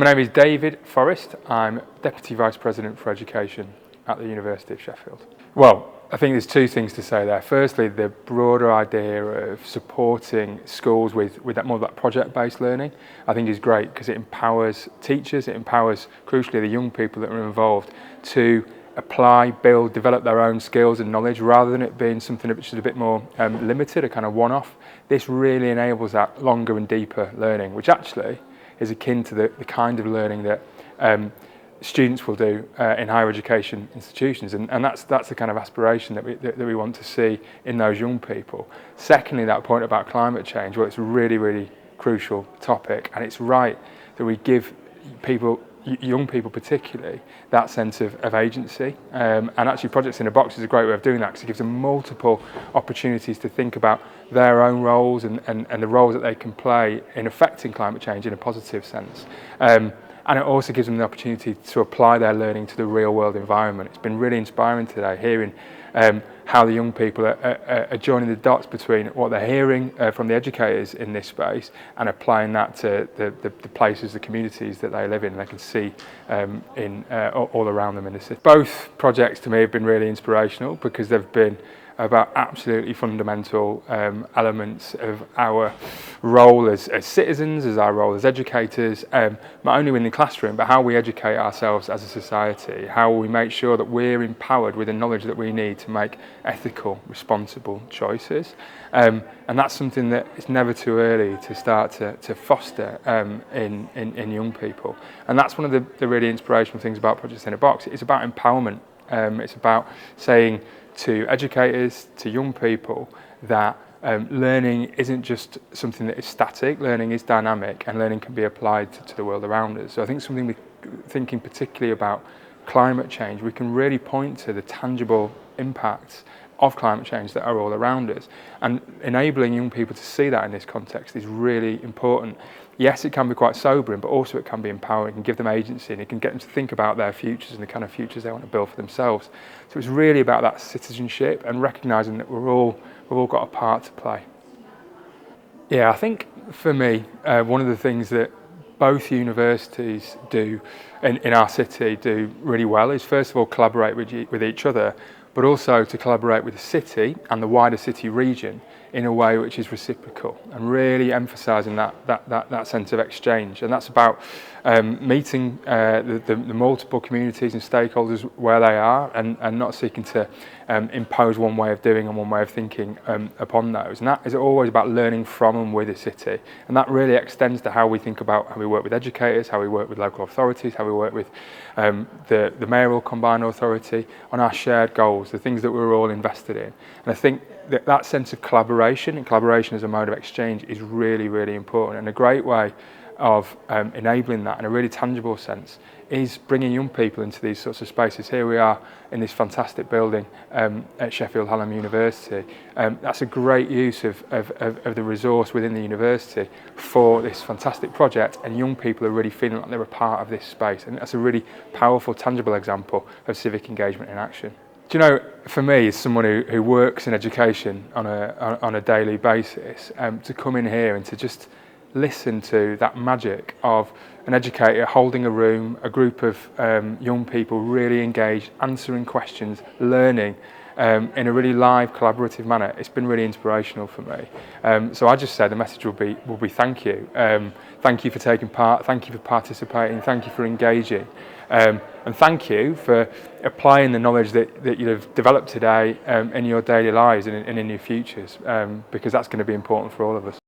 My name is David Forrest. I'm Deputy Vice President for Education at the University of Sheffield. Well, I think there's two things to say there. Firstly, the broader idea of supporting schools with that more of that project-based learning, I think is great because it empowers teachers, it empowers, crucially, the young people that are involved to apply, build, develop their own skills and knowledge rather than it being something which is a bit more limited, a kind of one-off. This really enables that longer and deeper learning, which actually is akin to the kind of learning that students will do in higher education institutions, and that's the kind of aspiration that we want to see in those young people. Secondly, that point about climate change, well, it's a really crucial topic, and it's right that we give people, young people particularly, that sense of agency, and actually Projects in a Box is a great way of doing that because it gives them multiple opportunities to think about their own roles and the roles that they can play in affecting climate change in a positive sense. And it also gives them the opportunity to apply their learning to the real world environment. It's been really inspiring today hearing how the young people are joining the dots between what they're hearing from the educators in this space and applying that to the places, the communities that they live in, and they can see all around them in the city. Both projects to me have been really inspirational because they've been about absolutely fundamental elements of our role as citizens, as our role as educators, not only in the classroom, but how we educate ourselves as a society, how we make sure that we're empowered with the knowledge that we need to make ethical, responsible choices. And that's something that it's never too early to start to foster in young people. And that's one of the really inspirational things about Projects in a Box. It's about empowerment. It's about saying to educators, to young people, that learning isn't just something that is static, learning is dynamic, and learning can be applied to the world around us. So I think something thinking particularly about climate change, we can really point to the tangible impacts of climate change that are all around us, and enabling young people to see that in this context is really important. Yes, it can be quite sobering, but also it can be empowering and give them agency, and it can get them to think about their futures and the kind of futures they want to build for themselves. So it's really about that citizenship and recognising that we've all got a part to play. Yeah, I think for me, one of the things that both universities do in our city do really well is first of all collaborate with each other, but also to collaborate with the city and the wider city region in a way which is reciprocal and really emphasising that sense of exchange. And that's about meeting the multiple communities and stakeholders where they are and not seeking to impose one way of doing and one way of thinking upon those. And that is always about learning from and with the city. And that really extends to how we think about how we work with educators, how we work with local authorities, how we work with the mayoral combined authority on our shared goals, the things that we're all invested in. And I think that sense of collaboration and collaboration as a mode of exchange is really important, and a great way of enabling that in a really tangible sense is bringing young people into these sorts of spaces. Here we are in this fantastic building at Sheffield Hallam University. That's a great use of the resource within the university for this fantastic project, and young people are really feeling like they're a part of this space, and that's a really powerful, tangible example of civic engagement in action. Do you know, for me, as someone who works in education on a daily basis, to come in here and to just listen to that magic of an educator holding a room, a group of young people really engaged, answering questions, learning in a really live, collaborative manner, it's been really inspirational for me. So I just say the message will be thank you. Thank you for taking part, thank you for participating, thank you for engaging. And thank you for applying the knowledge that you've developed today in your daily lives and in your futures, because that's going to be important for all of us.